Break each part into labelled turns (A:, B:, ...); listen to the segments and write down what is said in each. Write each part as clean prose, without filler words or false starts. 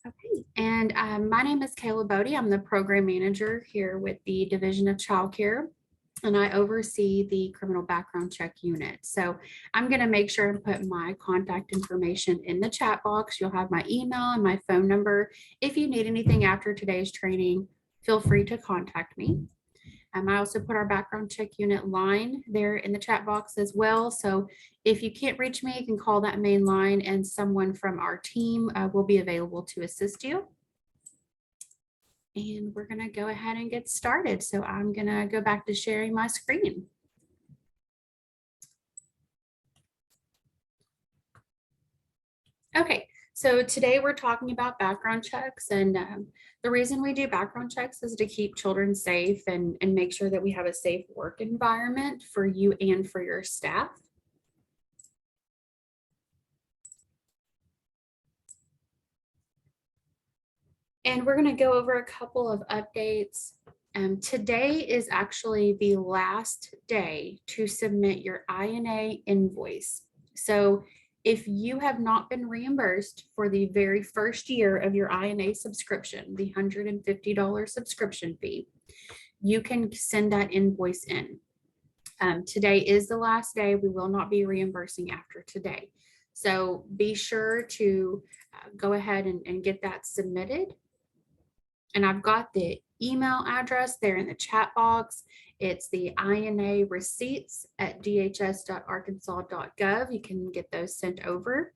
A: Okay, and my name is Kayla Bodi. I'm the program manager here with the Division of Child Care, and I oversee the criminal background check unit. So I'm going to make sure and put my contact information in the chat box. You'll have my email and my phone number. If you need anything after today's training, feel free to contact me. I also put our background check unit line there in the chat box as well. So if you can't reach me, you can call that main line and someone from our team will be available to assist you. And we're going to go ahead and get started. So I'm going to go back to sharing my screen. Okay, so today we're talking about background checks, and the reason we do background checks is to keep children safe and make sure that we have a safe work environment for you and for your staff. And we're going to go over a couple of updates. Today is actually the last day to submit your INA invoice. So if you have not been reimbursed for the very first year of your INA subscription, the $150 subscription fee, you can send that invoice in. Today is the last day. We will not be reimbursing after today. So be sure to go ahead and get that submitted. And I've got the email address there in the chat box. It's the INA receipts at dhs.arkansas.gov. You can get those sent over.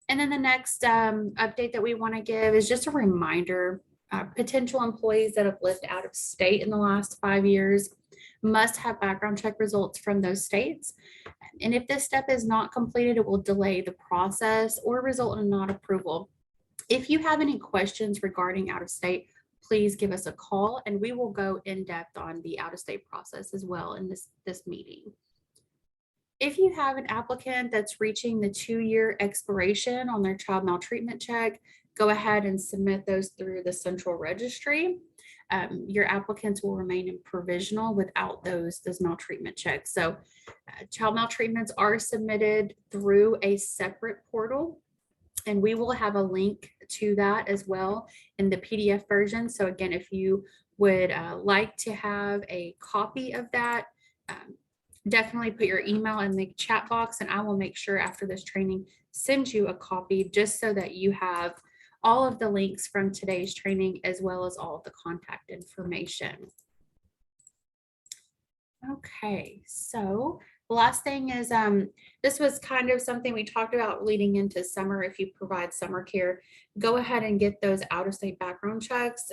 A: And then the next update that we want to give is just a reminder, potential employees that have lived out of state in the last 5 years must have background check results from those states. And if this step is not completed, it will delay the process or result in non-approval. If you have any questions regarding out of state, please give us a call and we will go in depth on the out of state process as well in this meeting. If you have an applicant that's reaching the 2-year expiration on their child maltreatment check, go ahead and submit those through the central registry. Your applicants will remain in provisional without those maltreatment checks. So child maltreatments are submitted through a separate portal, and we will have a link to that as well in the PDF version. So again, if you would like to have a copy of that, definitely put your email in the chat box and I will make sure after this training send you a copy just so that you have all of the links from today's training as well as all of the contact information. Okay, so the last thing is this was kind of something we talked about leading into summer. If you provide summer care, go ahead and get those out-of-state background checks.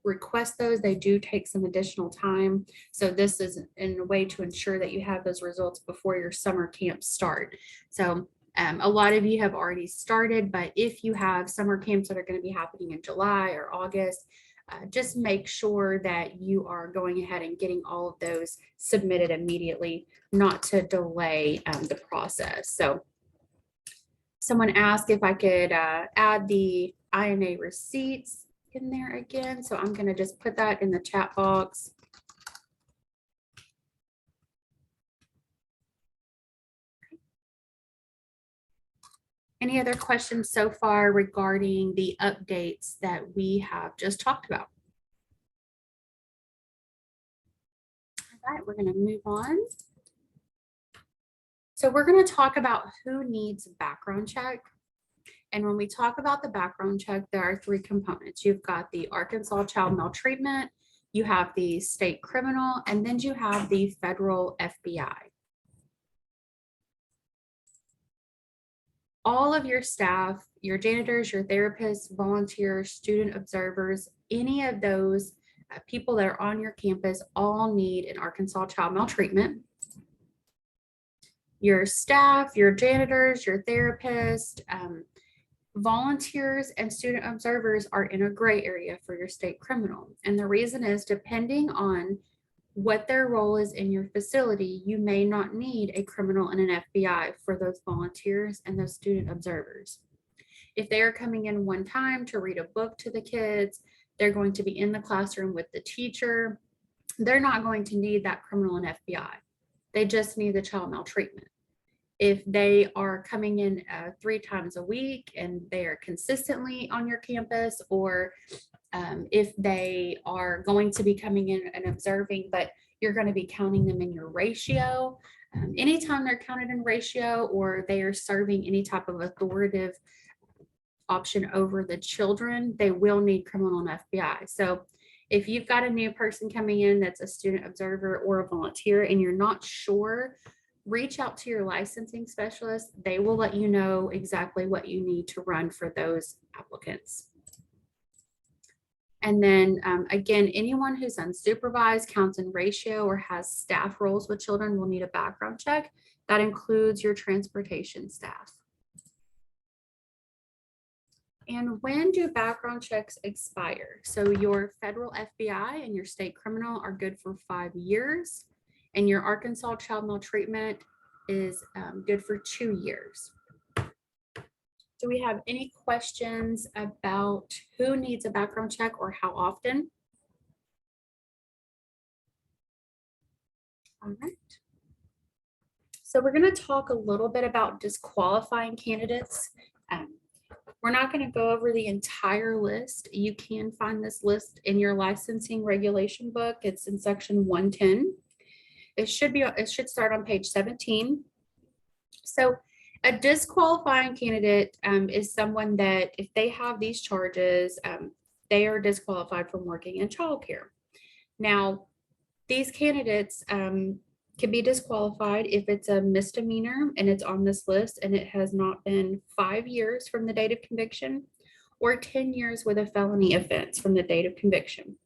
A: Request those. They do take some additional time. So this is in a way to ensure that you have those results before your summer camps start. So a lot of you have already started, but if you have summer camps that are going to be happening in July or August, just make sure that you are going ahead and getting all of those submitted immediately, not to delay the process. So someone asked if I could add the INA receipts in there again. So I'm going to just put that in the chat box. Any other questions so far regarding the updates that we have just talked about? All right, we're going to move on. So we're going to talk about who needs a background check. And when we talk about the background check, there are 3 components. You've got the Arkansas child maltreatment, you have the state criminal, and then you have the federal FBI. All of your staff, your janitors, your therapists, volunteers, student observers, any of those people that are on your campus all need an Arkansas child maltreatment. Your staff, your janitors, your therapists, volunteers, and student observers are in a gray area for your state criminal. And the reason is, depending on what their role is in your facility, you may not need a criminal and an FBI for those volunteers and those student observers. If they are coming in one time to read a book to the kids, they're going to be in the classroom with the teacher, they're not going to need that criminal and FBI. They just need the child maltreatment. If they are coming in 3 times a week and they are consistently on your campus, or if they are going to be coming in and observing, but you're going to be counting them in your ratio. Anytime they're counted in ratio, or they are serving any type of authoritative option over the children, they will need criminal and FBI. So if you've got a new person coming in that's a student observer or a volunteer and you're not sure, reach out to your licensing specialist. They will let you know exactly what you need to run for those applicants. And then again, anyone who's unsupervised, counts in ratio, or has staff roles with children will need a background check. That includes your transportation staff. And when do background checks expire? So your federal FBI and your state criminal are good for 5 years, and your Arkansas child maltreatment is good for 2 years. Do we have any questions about who needs a background check or how often? All right. So we're going to talk a little bit about disqualifying candidates. We're not going to go over the entire list. You can find this list in your licensing regulation book. It's in section 110. It should start on page 17. So a disqualifying candidate is someone that if they have these charges, they are disqualified from working in childcare. Now, these candidates can be disqualified if it's a misdemeanor and it's on this list and it has not been 5 years from the date of conviction, or 10 years with a felony offense from the date of conviction.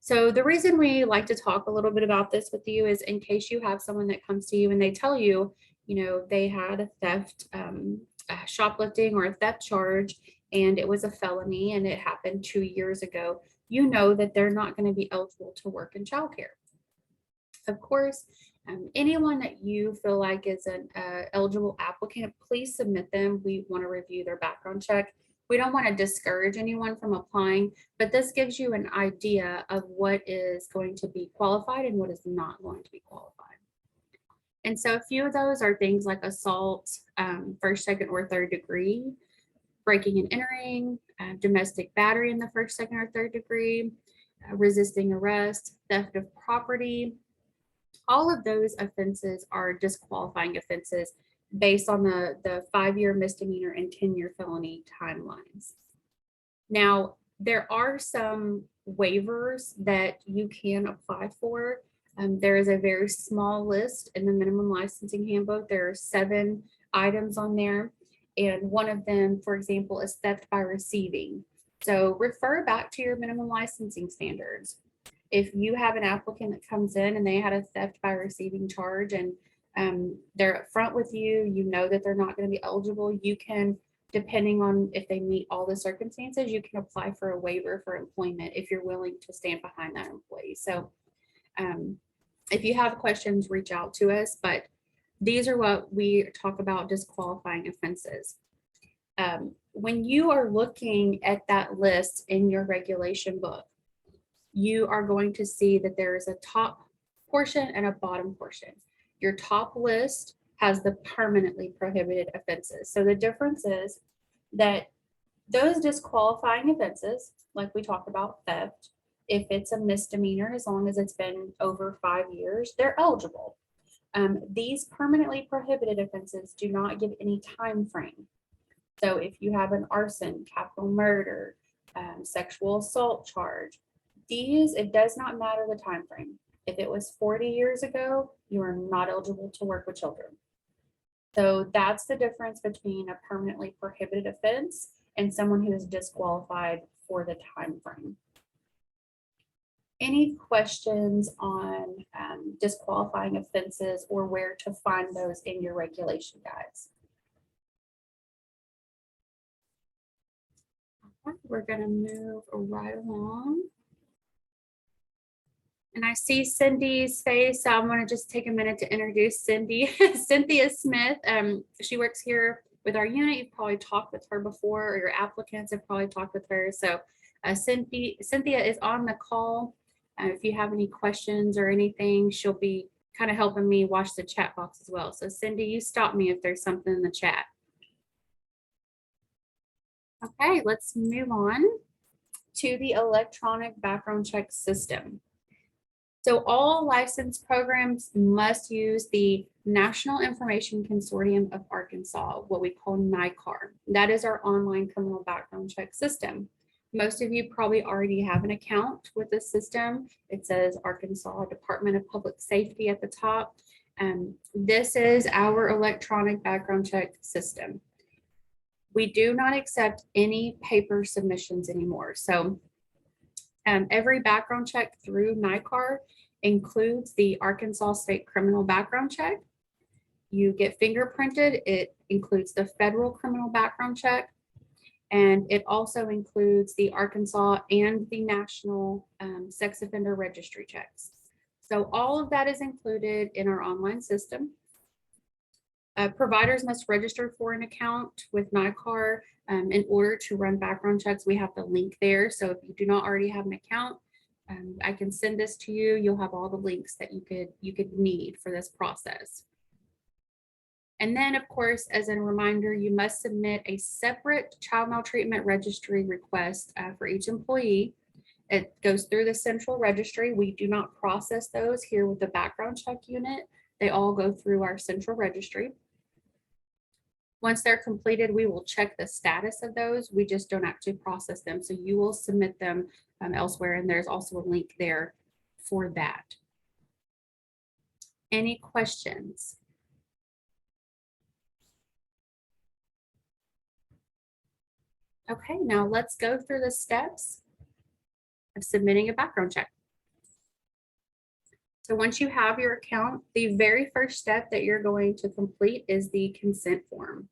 A: So the reason we like to talk a little bit about this with you is in case you have someone that comes to you and they tell you, you know, they had a theft, shoplifting or a theft charge, and it was a felony and it happened 2 years ago, you know that they're not going to be eligible to work in childcare. Of course, anyone that you feel like is an eligible applicant, please submit them. We want to review their background check. We don't want to discourage anyone from applying, but this gives you an idea of what is going to be qualified and what is not going to be qualified. And so a few of those are things like assault, first, second, or third degree, breaking and entering, domestic battery in the first, second, or third degree, resisting arrest, theft of property. All of those offenses are disqualifying offenses based on the 5-year misdemeanor and 10-year felony timelines. Now, there are some waivers that you can apply for. There is a very small list in the minimum licensing handbook. There are 7 items on there. And one of them, for example, is theft by receiving. So refer back to your minimum licensing standards. If you have an applicant that comes in and they had a theft by receiving charge and they're upfront with you, you know that they're not going to be eligible, you can, depending on if they meet all the circumstances, you can apply for a waiver for employment if you're willing to stand behind that employee. So if you have questions, reach out to us, but these are what we talk about disqualifying offenses. When you are looking at that list in your regulation book, you are going to see that there is a top portion and a bottom portion. Your top list has the permanently prohibited offenses. So the difference is that those disqualifying offenses, like we talked about theft, if it's a misdemeanor, as long as it's been over 5 years, they're eligible. These permanently prohibited offenses do not give any time frame. So if you have an arson, capital murder, sexual assault charge, these, it does not matter the time frame. If it was 40 years ago, you are not eligible to work with children. So that's the difference between a permanently prohibited offense and someone who is disqualified for the time frame. Any questions on disqualifying offenses or where to find those in your regulation guides? We're going to move right along. And I see Cindy's face, so I'm going to just take a minute to introduce Cindy. Cynthia Smith, she works here with our unit. You've probably talked with her before, or your applicants have probably talked with her. So Cynthia is on the call. If you have any questions or anything, she'll be kind of helping me watch the chat box as well. So Cindy, you stop me if there's something in the chat. Okay, let's move on to the electronic background check system. So all licensed programs must use the National Information Consortium of Arkansas, what we call NICAR. That is our online criminal background check system. Most of you probably already have an account with this system. It says Arkansas Department of Public Safety at the top. This is our electronic background check system. We do not accept any paper submissions anymore. So every background check through NICAR includes the Arkansas State Criminal Background Check. You get fingerprinted. It includes the federal criminal background check. And it also includes the Arkansas and the national sex offender registry checks. So all of that is included in our online system. Providers must register for an account with NICAR in order to run background checks. We have the link there. So if you do not already have an account, I can send this to you. You'll have all the links that you could need for this process. And then, of course, as a reminder, you must submit a separate child maltreatment registry request for each employee. It goes through the central registry. We do not process those here with the background check unit. They all go through our central registry. Once they're completed, we will check the status of those. We just don't actually process them. So you will submit them elsewhere, and there's also a link there for that. Any questions? Okay, now let's go through the steps of submitting a background check. So once you have your account, the very first step that you're going to complete is the consent form.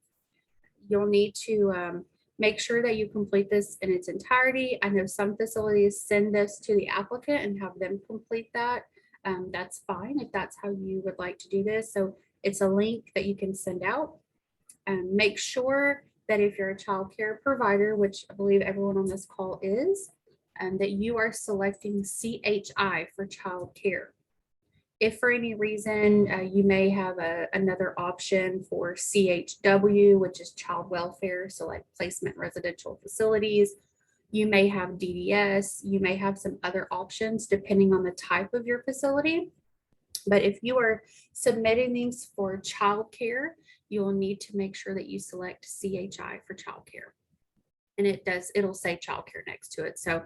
A: You'll need to make sure that you complete this in its entirety. I know some facilities send this to the applicant and have them complete that. That's fine if that's how you would like to do this. So it's a link that you can send out. Make sure that if you're a child care provider, which I believe everyone on this call is, that you are selecting CHI for child care. If for any reason you may have another option for CHW, which is child welfare, so like placement residential facilities, you may have DDS, you may have some other options depending on the type of your facility. But if you are submitting these for child care, you will need to make sure that you select CHI for child care. And it'll say child care next to it. So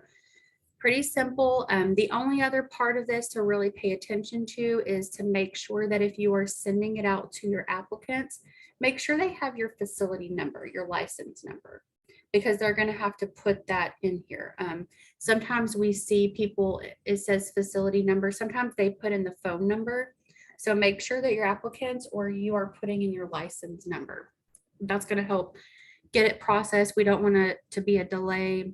A: pretty simple. The only other part of this to really pay attention to is to make sure that if you are sending it out to your applicants, make sure they have your facility number, your license number, because they're going to have to put that in here. Sometimes we see people, it says facility number. Sometimes they put in the phone number. So make sure that your applicants or you are putting in your license number. That's going to help get it processed. We don't want it to be a delay.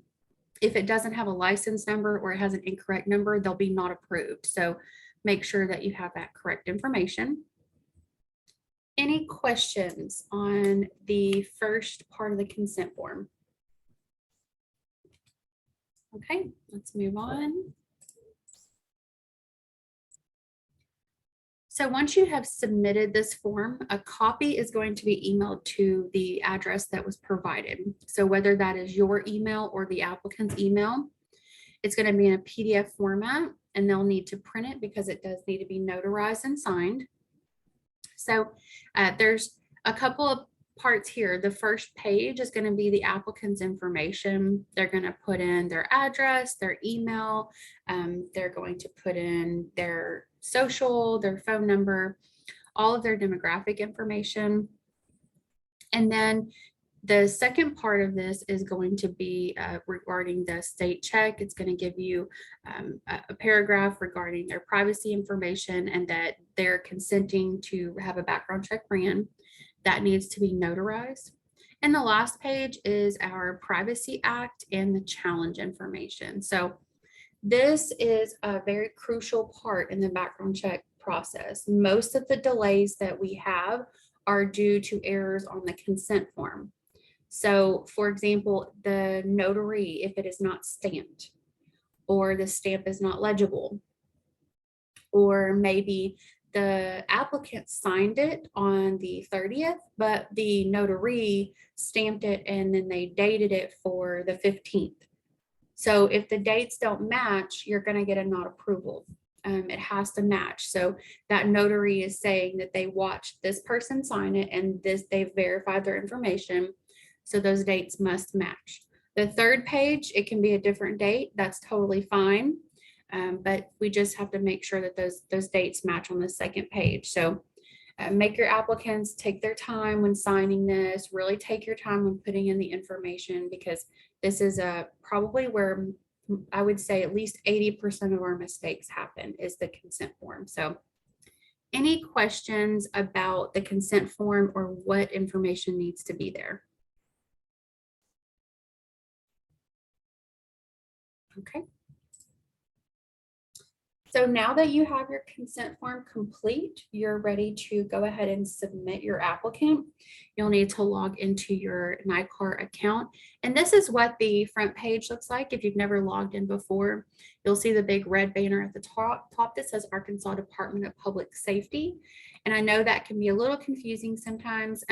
A: If it doesn't have a license number or it has an incorrect number, they'll be not approved. So make sure that you have that correct information. Any questions on the first part of the consent form? Okay, let's move on. So once you have submitted this form, a copy is going to be emailed to the address that was provided. So whether that is your email or the applicant's email, it's going to be in a PDF format, and they'll need to print it because it does need to be notarized and signed. So there's a couple of parts here. The first page is going to be the applicant's information. They're going to put in their address, their email. They're going to put in their social, their phone number, all of their demographic information. And then the second part of this is going to be regarding the state check. It's going to give you a paragraph regarding their privacy information and that they're consenting to have a background check ran. That needs to be notarized. And the last page is our Privacy Act and the challenge information. So this is a very crucial part in the background check process. Most of the delays that we have are due to errors on the consent form. So for example, the notary, if it is not stamped, or the stamp is not legible, or maybe the applicant signed it on the 30th, but the notary stamped it and then they dated it for the 15th. So if the dates don't match, you're going to get a not approval. It has to match. So that notary is saying that they watched this person sign it and they've verified their information. So those dates must match. The third page, it can be a different date. That's totally fine. But we just have to make sure that those dates match on the second page. So make your applicants take their time when signing this, really take your time when putting in the information, because this is probably where I would say at least 80% of our mistakes happen is the consent form. So any questions about the consent form or what information needs to be there? Okay. So now that you have your consent form complete, you're ready to go ahead and submit your applicant. You'll need to log into your NICAR account. And this is what the front page looks like. If you've never logged in before, you'll see the big red banner at the top that says Arkansas Department of Public Safety. And I know that can be a little confusing sometimes.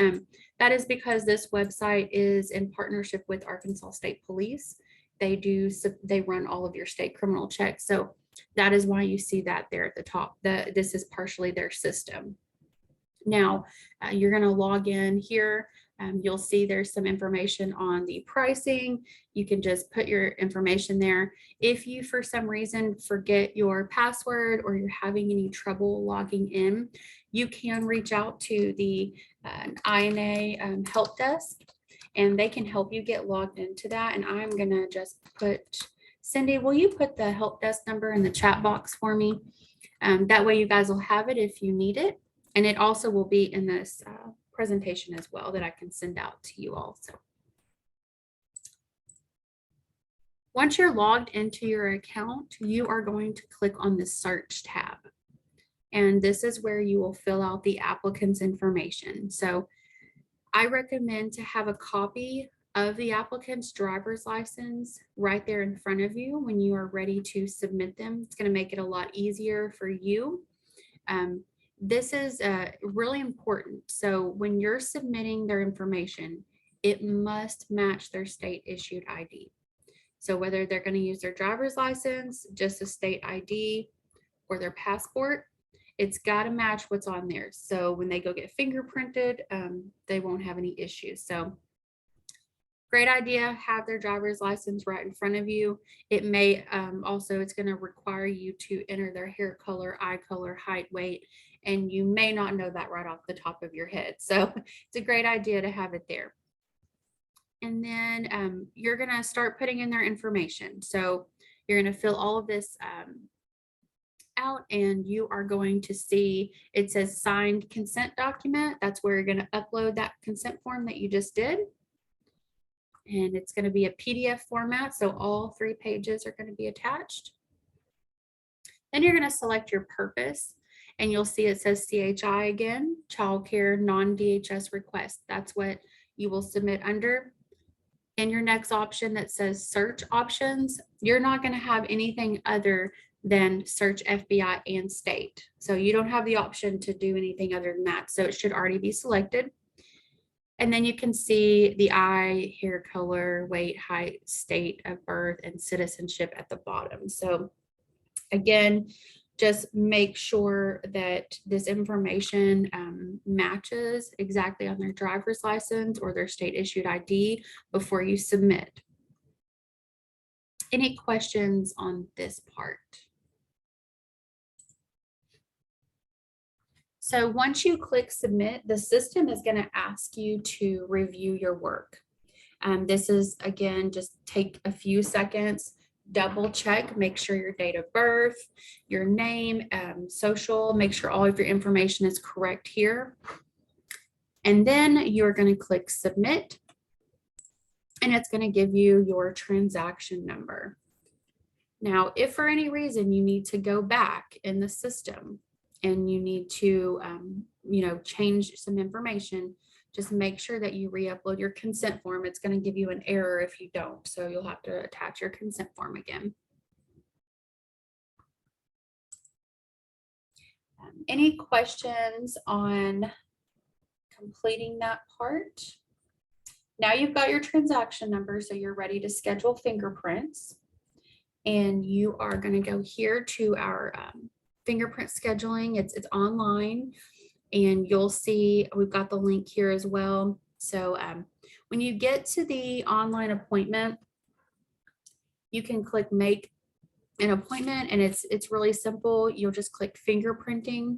A: That is because this website is in partnership with Arkansas State Police. They run all of your state criminal checks. So that is why you see that there at the top. This is partially their system. Now, you're going to log in here. You'll see there's some information on the pricing. You can just put your information there. If you, for some reason, forget your password or you're having any trouble logging in, you can reach out to the INA help desk, and they can help you get logged into that. And I'm going to just put... Cindy, will you put the help desk number in the chat box for me? That way you guys will have it if you need it. And it also will be in this presentation as well that I can send out to you also. Once you're logged into your account, you are going to click on the search tab. And this is where you will fill out the applicant's information. So I recommend to have a copy of the applicant's driver's license right there in front of you when you are ready to submit them. It's going to make it a lot easier for you. This is really important. So when you're submitting their information, it must match their state issued ID. So whether they're going to use their driver's license, just a state ID, or their passport, it's got to match what's on there. So when they go get fingerprinted, they won't have any issues. So great idea, have their driver's license right in front of you. It may also, it's going to require you to enter their hair color, eye color, height, weight, and you may not know that right off the top of your head. So it's a great idea to have it there. And then you're going to start putting in their information. So you're going to fill all of this out, and you are going to see it says signed consent document. That's where you're going to upload that consent form that you just did. And it's going to be a PDF format. So all 3 pages are going to be attached. Then you're going to select your purpose, and you'll see it says CHI again, childcare non-DHS request. That's what you will submit under. In your next option that says search options, you're not going to have anything other than search FBI and state. So you don't have the option to do anything other than that. So it should already be selected. And then you can see the eye, hair color, weight, height, state of birth, and citizenship at the bottom. So again, just make sure that this information matches exactly on their driver's license or their state issued ID before you submit. Any questions on this part? So once you click submit, the system is going to ask you to review your work. This is, again, just take a few seconds, double check, make sure your date of birth, your name, social, make sure all of your information is correct here. And then you're going to click submit, and it's going to give you your transaction number. Now, if for any reason you need to go back in the system and you need to, change some information, just make sure that you re-upload your consent form. It's going to give you an error if you don't. So you'll have to attach your consent form again. Any questions on completing that part? Now you've got your transaction number, so you're ready to schedule fingerprints. And you are going to go here to our fingerprint scheduling. It's online, and you'll see we've got the link here as well. So when you get to the online appointment, you can click make an appointment, and it's really simple. You'll just click fingerprinting,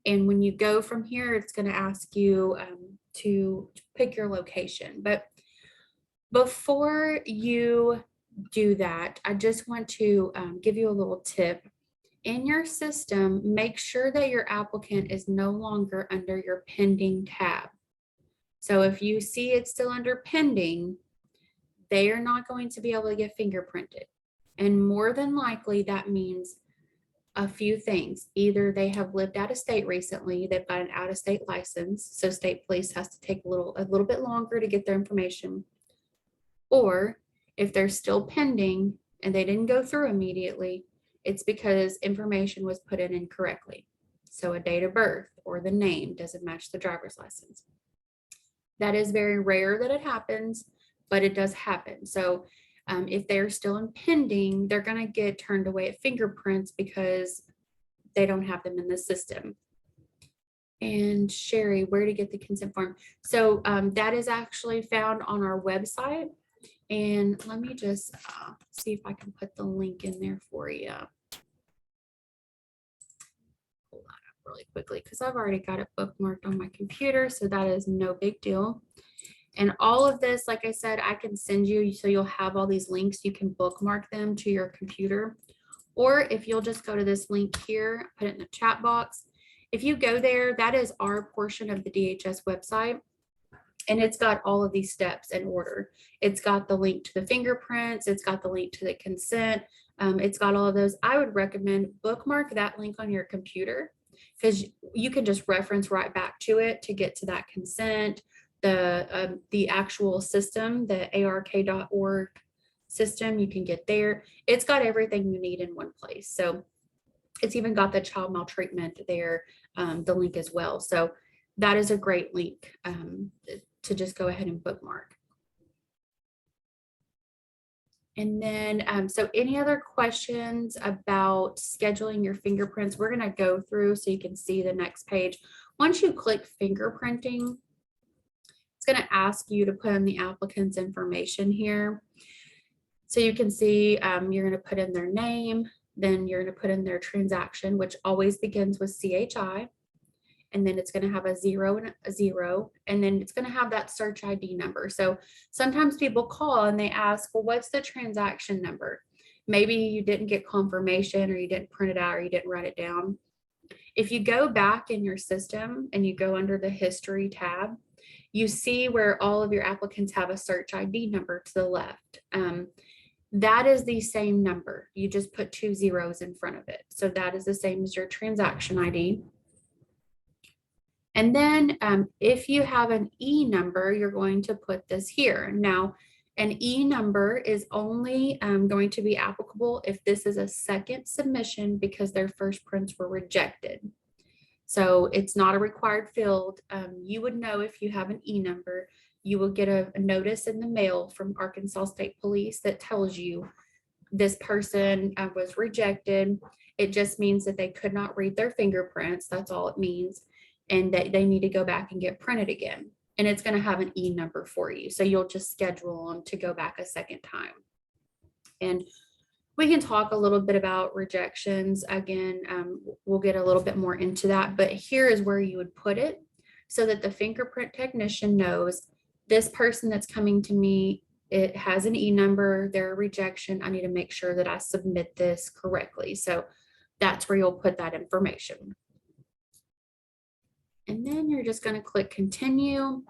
A: and when you go from here, it's going to ask you to pick your location. But before you do that, I just want to give you a little tip. In your system, make sure that your applicant is no longer under your pending tab. So if you see it's still under pending, they are not going to be able to get fingerprinted. And more than likely, that means a few things. Either they have lived out of state recently, they've got an out-of-state license, so state police has to take a little bit longer to get their information. Or if they're still pending and they didn't go through immediately, it's because information was put in incorrectly. So a date of birth or the name doesn't match the driver's license. That is very rare that it happens, but it does happen. So if they're still in pending, they're going to get turned away at fingerprints because they don't have them in the system. And Sherry, where to get the consent form? So that is actually found on our website. And let me just see if I can put the link in there for you. Pull that up really quickly because I've already got it bookmarked on my computer, so that is no big deal. And all of this, like I said, I can send you, so you'll have all these links. You can bookmark them to your computer. Or if you'll just go to this link here, put it in the chat box. If you go there, that is our portion of the DHS website. And it's got all of these steps in order. It's got the link to the fingerprints. It's got the link to the consent. It's got all of those. I would recommend bookmark that link on your computer because you can just reference right back to it to get to that consent, the actual system, the ark.org system. You can get there. It's got everything you need in one place. So it's even got the child maltreatment there, the link as well. So that is a great link to just go ahead and bookmark. And then, so any other questions about scheduling your fingerprints? We're going to go through so you can see the next page. Once you click fingerprinting, it's going to ask you to put in the applicant's information here. So you can see you're going to put in their name, then you're going to put in their transaction, which always begins with CHI. And then it's going to have a 0 and a 0, and then it's going to have that search ID number. So sometimes people call and they ask, well, what's the transaction number? Maybe you didn't get confirmation, or you didn't print it out, or you didn't write it down. If you go back in your system and you go under the history tab, you see where all of your applicants have a search ID number to the left. That is the same number. You just put 2 zeros in front of it. So that is the same as your transaction ID. And then if you have an E number, you're going to put this here. Now, an E number is only going to be applicable if this is a second submission because their first prints were rejected. So it's not a required field. You would know if you have an E number. You will get a notice in the mail from Arkansas State Police that tells you this person was rejected. It just means that they could not read their fingerprints. That's all it means. And that they need to go back and get printed again. And it's going to have an E number for you. So you'll just schedule them to go back a second time. And we can talk a little bit about rejections. Again, we'll get a little bit more into that, but here is where you would put it so that the fingerprint technician knows this person that's coming to me, it has an E number, they're a rejection. I need to make sure that I submit this correctly. So that's where you'll put that information. And then you're just going to click continue.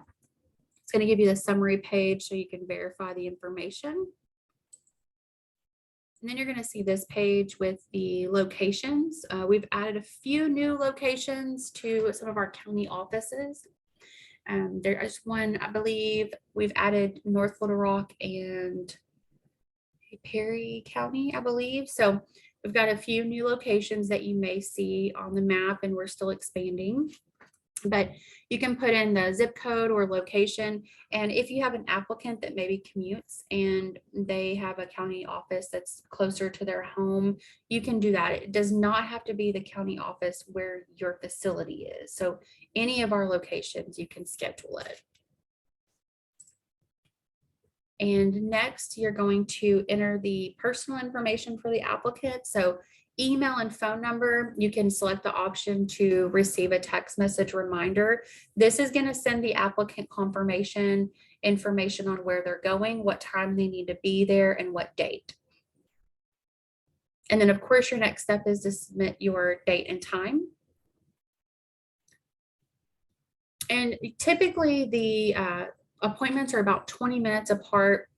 A: It's going to give you the summary page so you can verify the information. And then you're going to see this page with the locations. We've added a few new locations to some of our county offices. There is one, I believe we've added North Little Rock and Perry County, I believe. So We've got a few new locations that you may see on the map, and we're still expanding. But you can put in the zip code or location. And if you have an applicant that maybe commutes and they have a county office that's closer to their home, you can do that. It does not have to be the county office where your facility is. So any of our locations, you can schedule it. And next, you're going to enter the personal information for the applicant. So email and phone number, you can select the option to receive a text message reminder. This is going to send the applicant confirmation information on where they're going, what time they need to be there, and what date. And then, of course, your next step is to submit your date and time. And typically the appointments are about 20 minutes apart.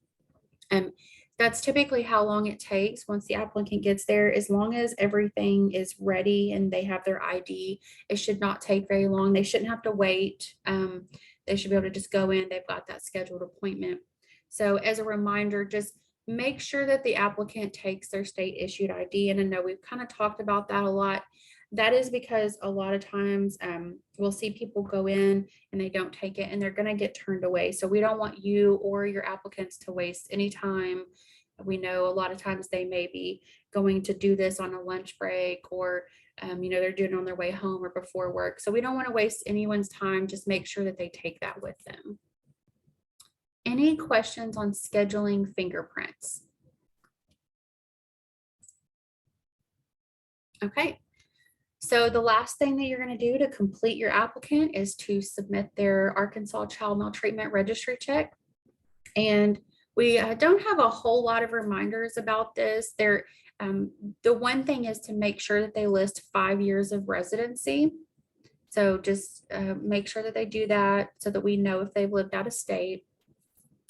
A: That's typically how long it takes once the applicant gets there. As long as everything is ready and they have their ID, it should not take very long. They shouldn't have to wait. They should be able to just go in. They've got that scheduled appointment. So as a reminder, just make sure that the applicant takes their state issued ID. And I know we've kind of talked about that a lot. That is because a lot of times we'll see people go in and they don't take it and they're going to get turned away. So we don't want you or your applicants to waste any time. We know a lot of times they may be going to do this on a lunch break, or they're doing it on their way home or before work. So we don't want to waste anyone's time. Just make sure that they take that with them. Any questions on scheduling fingerprints? Okay. So the last thing that you're going to do to complete your applicant is to submit their Arkansas Child Maltreatment Registry check. And we don't have a whole lot of reminders about this. The one thing is to make sure that they list 5 years of residency. So just make sure that they do that so that we know if they've lived out of state.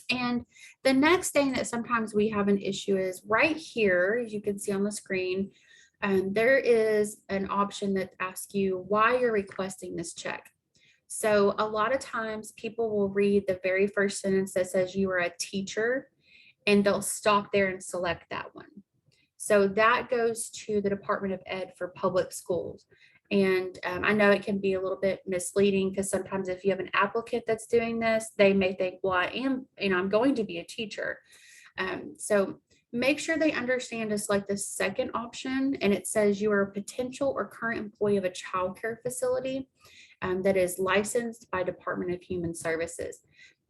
A: And the next thing that sometimes we have an issue is right here, as you can see on the screen, there is an option that asks you why you're requesting this check. So a lot of times people will read the very first sentence that says you are a teacher, and they'll stop there and select that one. So that goes to the Department of Ed for public schools. And I know it can be a little bit misleading because sometimes if you have an applicant that's doing this, they may think, well, I'm going to be a teacher. So make sure they understand it's like the second option, and it says you are a potential or current employee of a child care facility that is licensed by Department of Human Services.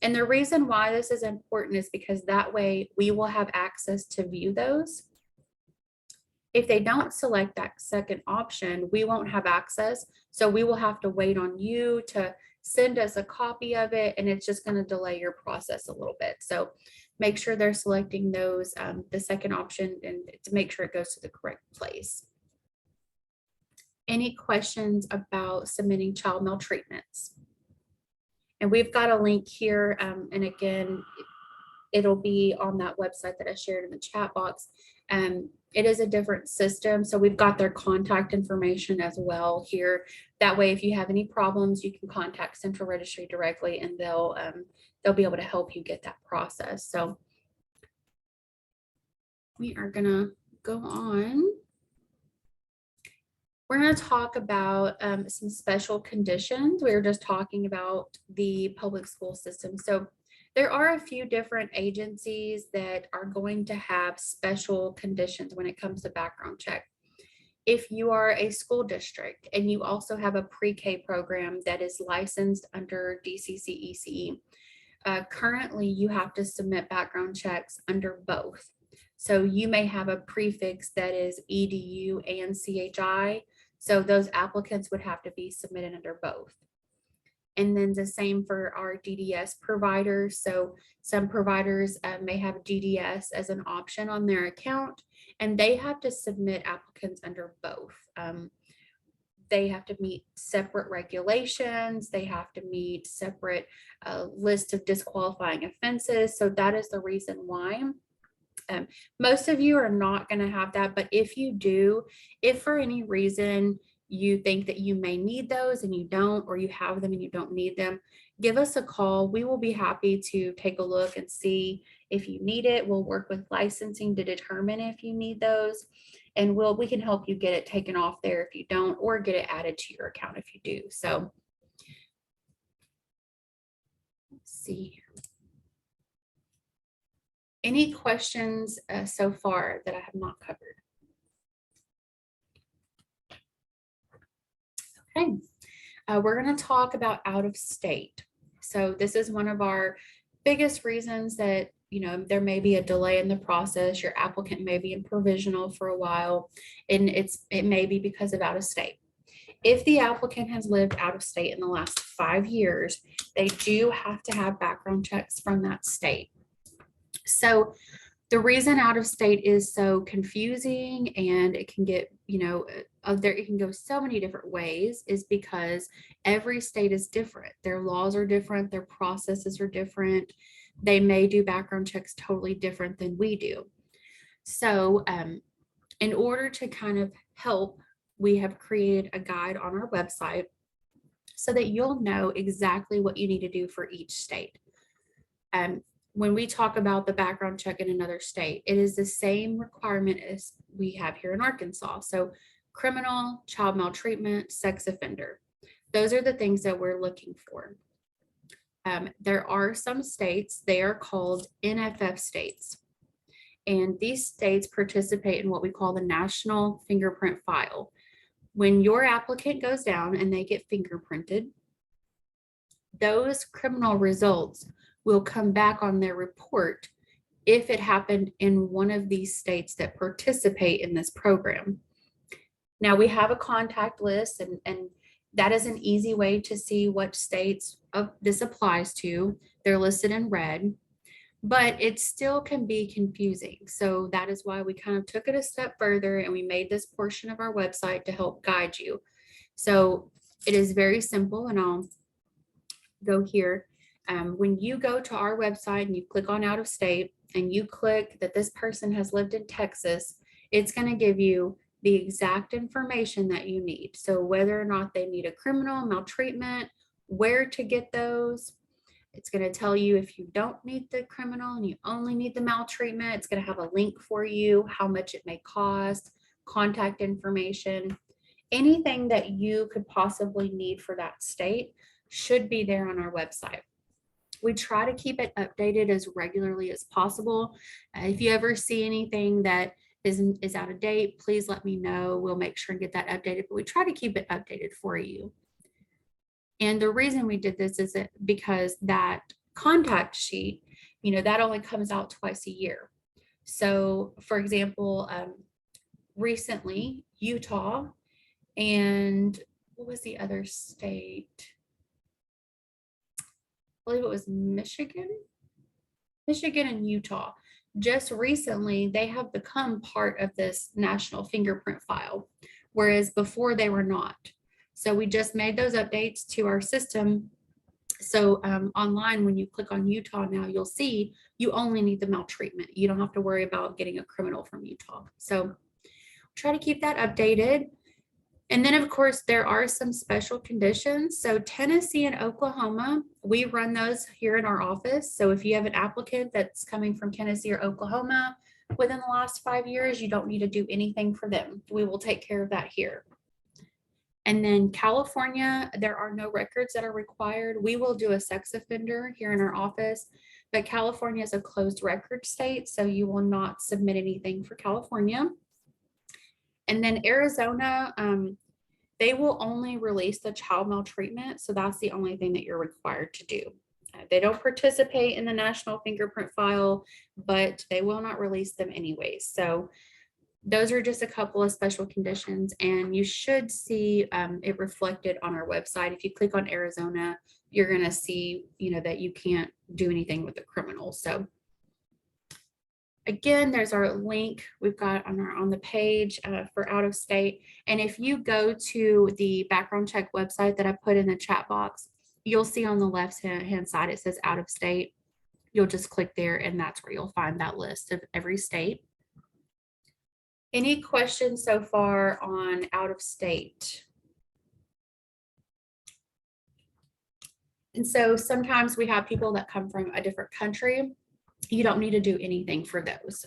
A: And the reason why this is important is because that way we will have access to view those. If they don't select that second option, we won't have access. So we will have to wait on you to send us a copy of it, and it's just going to delay your process a little bit. So make sure they're selecting those, the second option, and to make sure it goes to the correct place. Any questions about submitting child maltreatments? And we've got a link here, and again, it'll be on that website that I shared in the chat box. It is a different system, so we've got their contact information as well here. That way, if you have any problems, you can contact Central Registry directly, and they'll be able to help you get that process. So we are gonna go on. We're going to talk about some special conditions. We were just talking about the public school system. So there are a few different agencies that are going to have special conditions when it comes to background check. If you are a school district and you also have a pre-K program that is licensed under DCCECE, currently you have to submit background checks under both. So you may have a prefix that is EDU and CHI. So those applicants would have to be submitted under both. And then the same for our DDS providers. So some providers may have DDS as an option on their account, and they have to submit applicants under both. They have to meet separate regulations. They have to meet separate list of disqualifying offenses. So that is the reason why. Most of you are not going to have that, but if you do, if for any reason you think that you may need those and you don't, or you have them and you don't need them, give us a call. We will be happy to take a look and see if you need it. We'll work with licensing to determine if you need those. and we can help you get it taken off there if you don't, or get it added to your account if you do. So let's see here. Any questions so far that I have not covered? Okay, we're going to talk about out of state. So this is one of our biggest reasons that, you know, there may be a delay in the process. Your applicant may be in provisional for a while, and it may be because of out of state. If the applicant has lived out of state in the last 5 years, they do have to have background checks from that state. So the reason out of state is so confusing and it can get, you know, it can go so many different ways is because every state is different. Their laws are different, their processes are different. They may do background checks totally different than we do. So in order to kind of help, we have created a guide on our website so that you'll know exactly what you need to do for each state. When we talk about the background check in another state, it is the same requirement as we have here in Arkansas. So criminal, child maltreatment, sex offender. Those are the things that we're looking for. There are some states, they are called NFF states. And these states participate in what we call the National Fingerprint File. When your applicant goes down and they get fingerprinted, those criminal results will come back on their report if it happened in one of these states that participate in this program. Now we have a contact list, and that is an easy way to see what states this applies to. They're listed in red, but it still can be confusing. So that is why we kind of took it a step further and we made this portion of our website to help guide you. So it is very simple, and I'll go here. When you go to our website and you click on out of state and you click that this person has lived in Texas, it's going to give you the exact information that you need. So whether or not they need a criminal, maltreatment, where to get those. It's going to tell you if you don't need the criminal and you only need the maltreatment. It's going to have a link for you, how much it may cost, contact information. Anything that you could possibly need for that state should be there on our website. We try to keep it updated as regularly as possible. If you ever see anything that is out of date, please let me know. We'll make sure and get that updated, but we try to keep it updated for you. And the reason we did this is because that contact sheet, you know, that only comes out twice a year. So for example, recently Utah and what was the other state? I believe it was Michigan and Utah. Just recently, they have become part of this national fingerprint file, whereas before they were not. So we just made those updates to our system. So online, when you click on Utah now, you'll see you only need the maltreatment. You don't have to worry about getting a criminal from Utah. So try to keep that updated. And then, of course, there are some special conditions. So Tennessee and Oklahoma, we run those here in our office. So if you have an applicant that's coming from Tennessee or Oklahoma within the last 5 years, you don't need to do anything for them. We will take care of that here. And then California, there are no records that are required. We will do a sex offender here in our office, but California is a closed record state, so you will not submit anything for California. And then Arizona, they will only release the child maltreatment. So that's the only thing that you're required to do. They don't participate in the national fingerprint file, but they will not release them anyways. So those are just a couple of special conditions, and you should see it reflected on our website. If you click on Arizona, you're going to see, you know, that you can't do anything with the criminal. So again, there's our link we've got on the page for out of state. And if you go to the background check website that I put in the chat box, you'll see on the left hand side, it says out of state. You'll just click there and that's where you'll find that list of every state. Any questions so far on out of state? And so sometimes we have people that come from a different country. You don't need to do anything for those.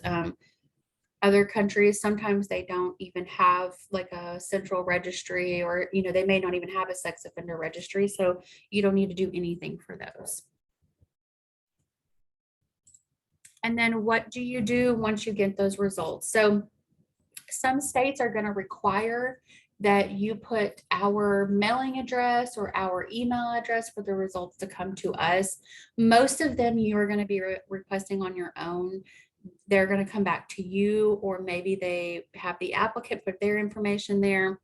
A: Other countries, sometimes they don't even have like a central registry, or, they may not even have a sex offender registry. So you don't need to do anything for those. And then what do you do once you get those results? So some states are going to require that you put our mailing address or our email address for the results to come to us. Most of them you're going to be requesting on your own. They're going to come back to you, or maybe they have the applicant put their information there.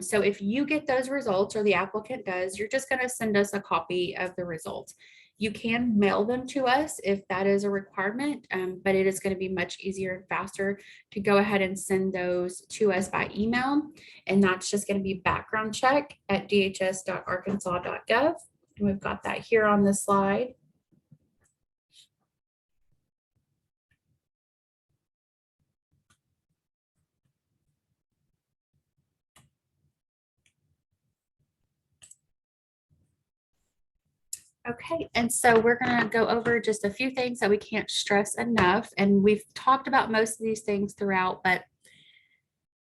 A: So if you get those results, or the applicant does, you're just going to send us a copy of the results. You can mail them to us if that is a requirement, but it is going to be much easier and faster to go ahead and send those to us by email. And that's just going to be backgroundcheck@dhs.arkansas.gov. And we've got that here on the slide. Okay, and so we're going to go over just a few things that we can't stress enough. And we've talked about most of these things throughout, but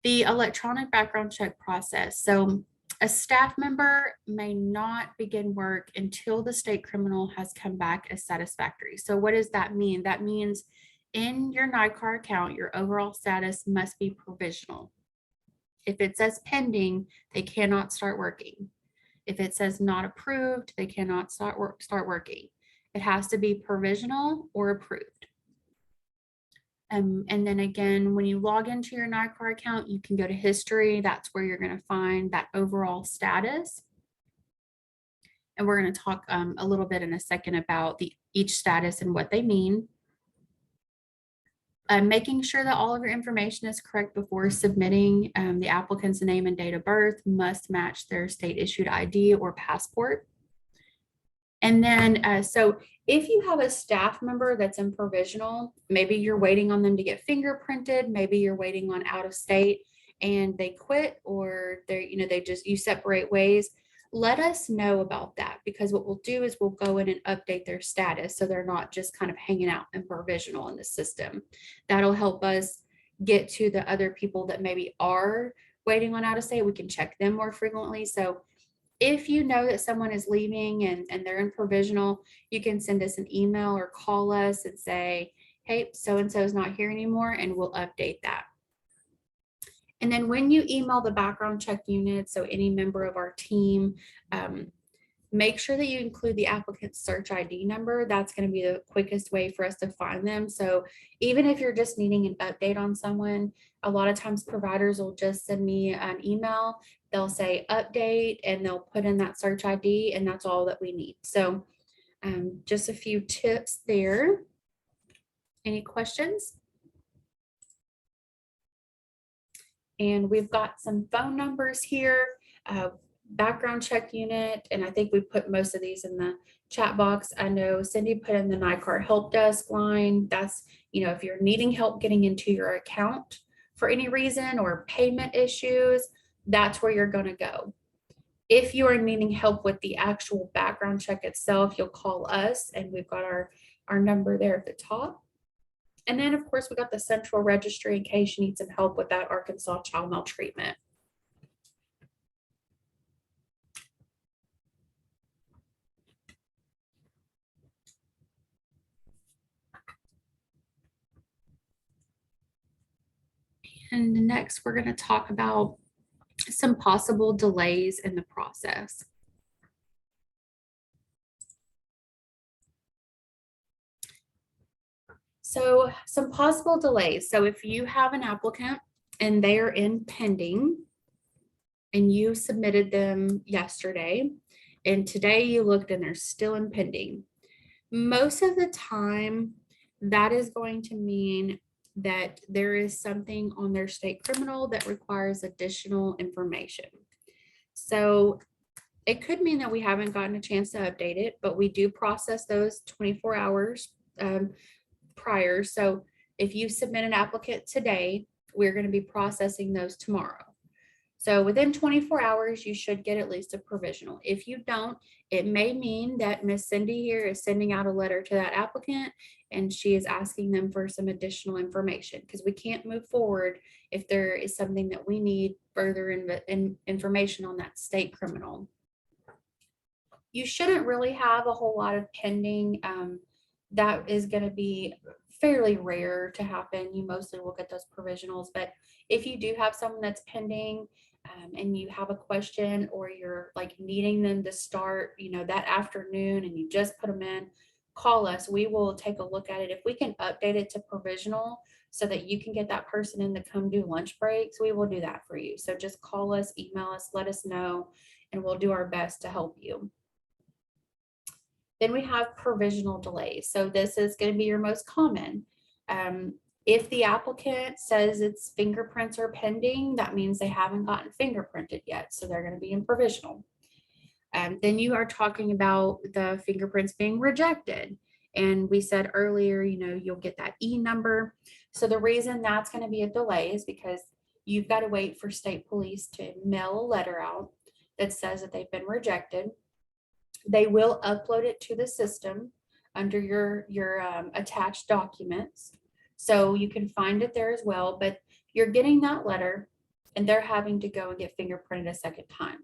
A: the electronic background check process. So a staff member may not begin work until the state criminal has come back as satisfactory. So what does that mean? That means in your NICAR account, your overall status must be provisional. If it says pending, they cannot start working. If it says not approved, they cannot start working. It has to be provisional or approved. And then again, when you log into your NICAR account, you can go to history. That's where you're going to find that overall status. And we're going to talk a little bit in a second about each status and what they mean. Making sure that all of your information is correct before submitting. The applicant's name and date of birth must match their state issued ID or passport. And then, so if you have a staff member that's in provisional, maybe you're waiting on them to get fingerprinted, maybe you're waiting on out of state and they quit, or you separate ways. Let us know about that, because what we'll do is we'll go in and update their status so they're not just kind of hanging out in provisional in the system. That'll help us get to the other people that maybe are waiting on out of state. We can check them more frequently. So if you know that someone is leaving and they're in provisional, you can send us an email or call us and say, hey, so-and-so is not here anymore, and we'll update that. And then when you email the background check unit, so any member of our team, make sure that you include the applicant's search ID number. That's going to be the quickest way for us to find them. So even if you're just needing an update on someone, a lot of times providers will just send me an email. They'll say update and they'll put in that search ID, and that's all that we need. So just a few tips there. Any questions? And we've got some phone numbers here, background check unit, and I think we put most of these in the chat box. I know Cindy put in the NICAR help desk line. That's, if you're needing help getting into your account for any reason or payment issues, that's where you're going to go. If you are needing help with the actual background check itself, you'll call us, and we've got our number there at the top. And then, of course, we got the central registry in case you need some help with that Arkansas child maltreatment. And next, we're going to talk about some possible delays in the process. So some possible delays. So if you have an applicant and they are in pending and you submitted them yesterday, and today you looked and they're still in pending, most of the time that is going to mean that there is something on their state criminal that requires additional information. So it could mean that we haven't gotten a chance to update it, but we do process those 24 hours prior. So if you submit an applicant today, we're going to be processing those tomorrow. So within 24 hours, you should get at least a provisional. If you don't, it may mean that Miss Cindy here is sending out a letter to that applicant and she is asking them for some additional information, because we can't move forward if there is something that we need further information on that state criminal. You shouldn't really have a whole lot of pending. That is going to be fairly rare to happen. You mostly will get those provisionals, but if you do have someone that's pending, and you have a question, or you're like needing them to start, that afternoon, and you just put them in, call us. We will take a look at it. If we can update it to provisional so that you can get that person in to come do lunch breaks, we will do that for you. So just call us, email us, let us know, and we'll do our best to help you. Then we have provisional delays. So this is going to be your most common. If the applicant says its fingerprints are pending, that means they haven't gotten fingerprinted yet. So they're going to be in provisional. Then you are talking about the fingerprints being rejected. And we said earlier, you'll get that E number. So the reason that's going to be a delay is because you've got to wait for state police to mail a letter out that says that they've been rejected. They will upload it to the system under your attached documents. So you can find it there as well, but you're getting that letter and they're having to go and get fingerprinted a second time.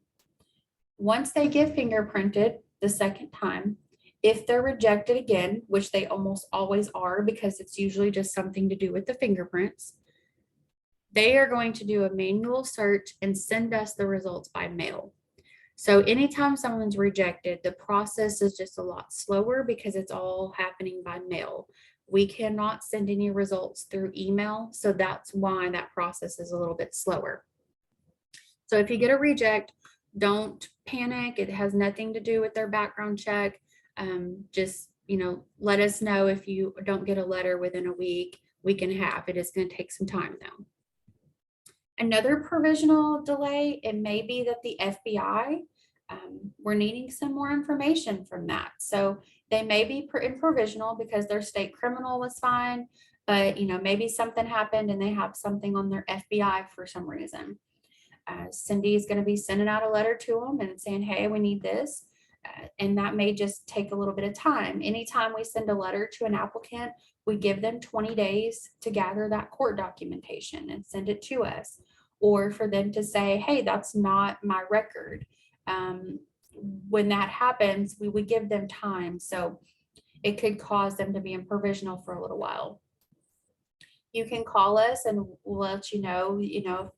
A: Once they get fingerprinted the second time, if they're rejected again, which they almost always are because it's usually just something to do with the fingerprints, they are going to do a manual search and send us the results by mail. So anytime someone's rejected, the process is just a lot slower because it's all happening by mail. We cannot send any results through email. So that's why that process is a little bit slower. So if you get a reject, don't panic. It has nothing to do with their background check. Just, let us know if you don't get a letter within a week and a half. It is going to take some time though. Another provisional delay, it may be that the FBI, we're needing some more information from that. So they may be in provisional because their state criminal was fine, but maybe something happened and they have something on their FBI for some reason. Cindy is going to be sending out a letter to them and saying, hey, we need this. And that may just take a little bit of time. Anytime we send a letter to an applicant, we give them 20 days to gather that court documentation and send it to us, or for them to say, hey, that's not my record. When that happens, we would give them time. So it could cause them to be in provisional for a little while. You can call us and we'll let you know,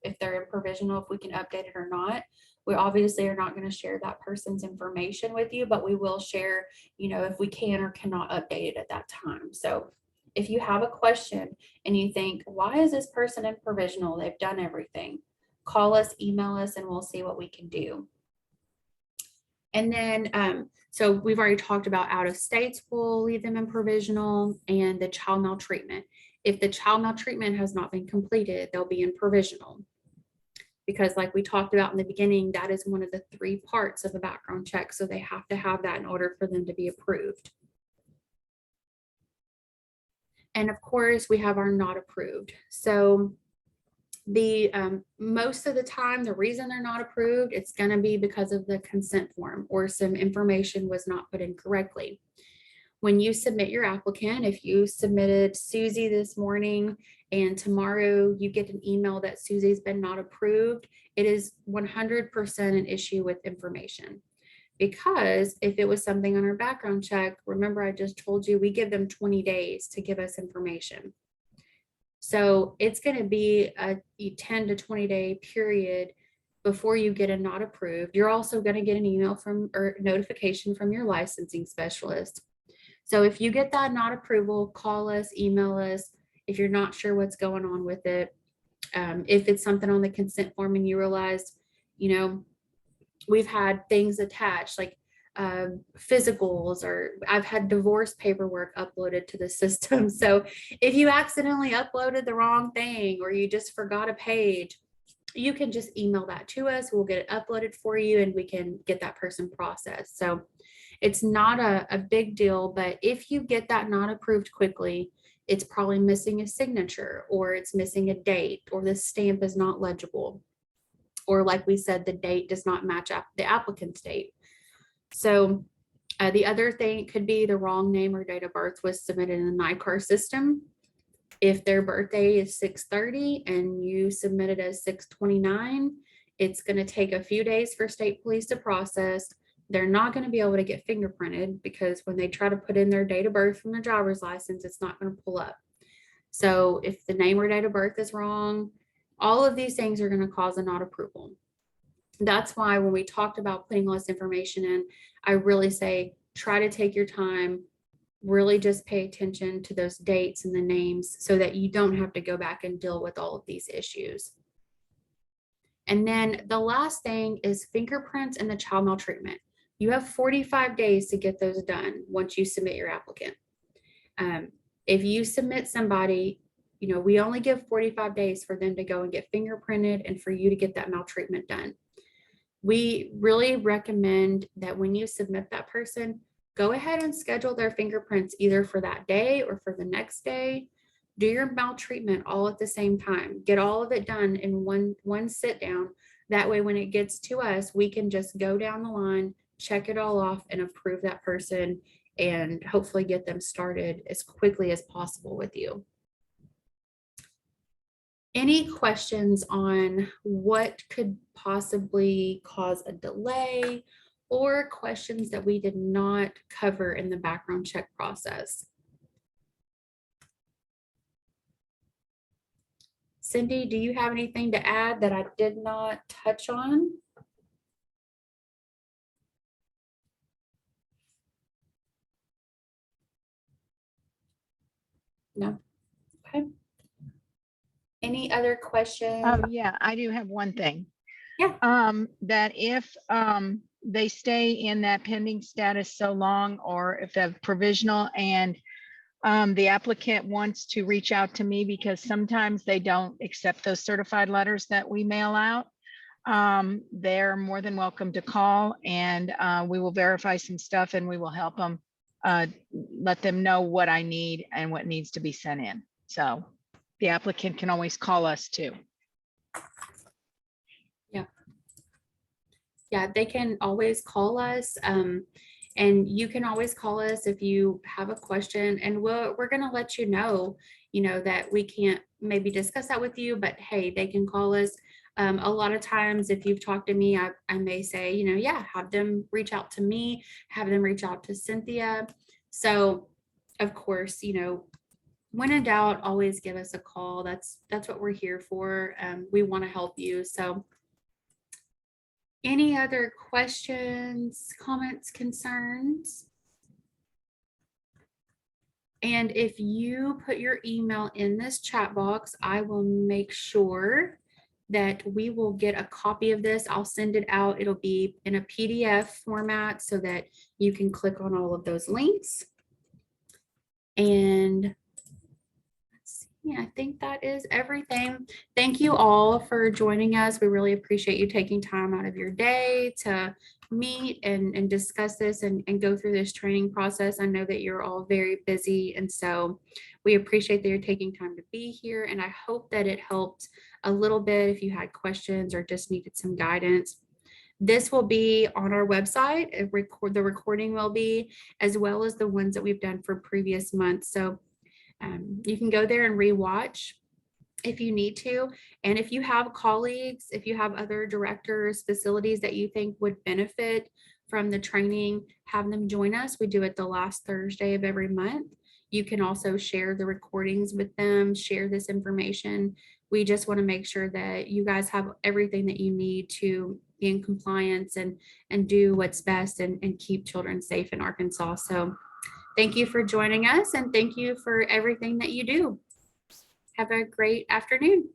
A: if they're in provisional, if we can update it or not. We obviously are not going to share that person's information with you, but we will share, if we can or cannot update it at that time. So if you have a question and you think, why is this person in provisional? They've done everything. Call us, email us, and we'll see what we can do. And then, so we've already talked about out of states, we'll leave them in provisional, and the child maltreatment. If the child maltreatment has not been completed, they'll be in provisional. Because like we talked about in the beginning, that is one of the 3 parts of a background check. So they have to have that in order for them to be approved. And of course, we have our not approved. So the most of the time, the reason they're not approved, it's going to be because of the consent form or some information was not put in correctly. When you submit your applicant, if you submitted Susie this morning and tomorrow you get an email that Susie's been not approved, it is 100% an issue with information. Because if it was something on our background check, remember I just told you we give them 20 days to give us information. So it's going to be a 10 to 20 day period before you get a not approved. You're also going to get an email or notification from your licensing specialist. So if you get that not approval, call us, email us. If you're not sure what's going on with it, if it's something on the consent form and you realize, we've had things attached like physicals, or I've had divorce paperwork uploaded to the system. So if you accidentally uploaded the wrong thing or you just forgot a page, you can just email that to us. We'll get it uploaded for you and we can get that person processed. So it's not a big deal, but if you get that not approved quickly, it's probably missing a signature, or it's missing a date, or the stamp is not legible, or like we said, the date does not match up the applicant's date. So the other thing could be the wrong name or date of birth was submitted in the NICAR system. If their birthday is 6/30 and you submitted as 6/29, it's going to take a few days for state police to process. They're not going to be able to get fingerprinted because when they try to put in their date of birth from their driver's license, it's not going to pull up. So if the name or date of birth is wrong, all of these things are going to cause a not approval. That's why when we talked about putting all this information in, I really say, try to take your time, really just pay attention to those dates and the names so that you don't have to go back and deal with all of these issues. And then the last thing is fingerprints and the child maltreatment. You have 45 days to get those done once you submit your applicant. If you submit somebody, we only give 45 days for them to go and get fingerprinted and for you to get that maltreatment done. We really recommend that when you submit that person, go ahead and schedule their fingerprints either for that day or for the next day. Do your maltreatment all at the same time. Get all of it done in one sit down. That way, when it gets to us, we can just go down the line, check it all off, and approve that person and hopefully get them started as quickly as possible with you. Any questions on what could possibly cause a delay or questions that we did not cover in the background check process? Cindy, do you have anything to add that I did not touch on? No. Okay. Any other questions?
B: Oh, yeah, I do have one thing.
A: Yeah.
B: That if they stay in that pending status so long, or if they're provisional and the applicant wants to reach out to me, because sometimes they don't accept those certified letters that we mail out, they're more than welcome to call, and we will verify some stuff and we will help them let them know what I need and what needs to be sent in. So the applicant can always call us too.
A: Yeah, they can always call us. And you can always call us if you have a question, and we're going to let you know, that we can't maybe discuss that with you, but hey, they can call us. A lot of times if you've talked to me, I may say, yeah, have them reach out to me, have them reach out to Cynthia. So of course, when in doubt, always give us a call. That's what we're here for. We want to help you. So any other questions, comments, concerns? And if you put your email in this chat box, I will make sure that we will get a copy of this. I'll send it out. It'll be in a PDF format so that you can click on all of those links. And I think that is everything. Thank you all for joining us. We really appreciate you taking time out of your day to meet and discuss this and go through this training process. I know that you're all very busy, and so we appreciate that you're taking time to be here, and I hope that it helped a little bit if you had questions or just needed some guidance. This will be on our website. The recording will be, as well as the ones that we've done for previous months. So you can go there and rewatch if you need to. And if you have colleagues, if you have other directors, facilities that you think would benefit from the training, have them join us. We do it the last Thursday of every month. You can also share the recordings with them, share this information. We just want to make sure that you guys have everything that you need to be in compliance and do what's best and keep children safe in Arkansas. So thank you for joining us, and thank you for everything that you do. Have a great afternoon.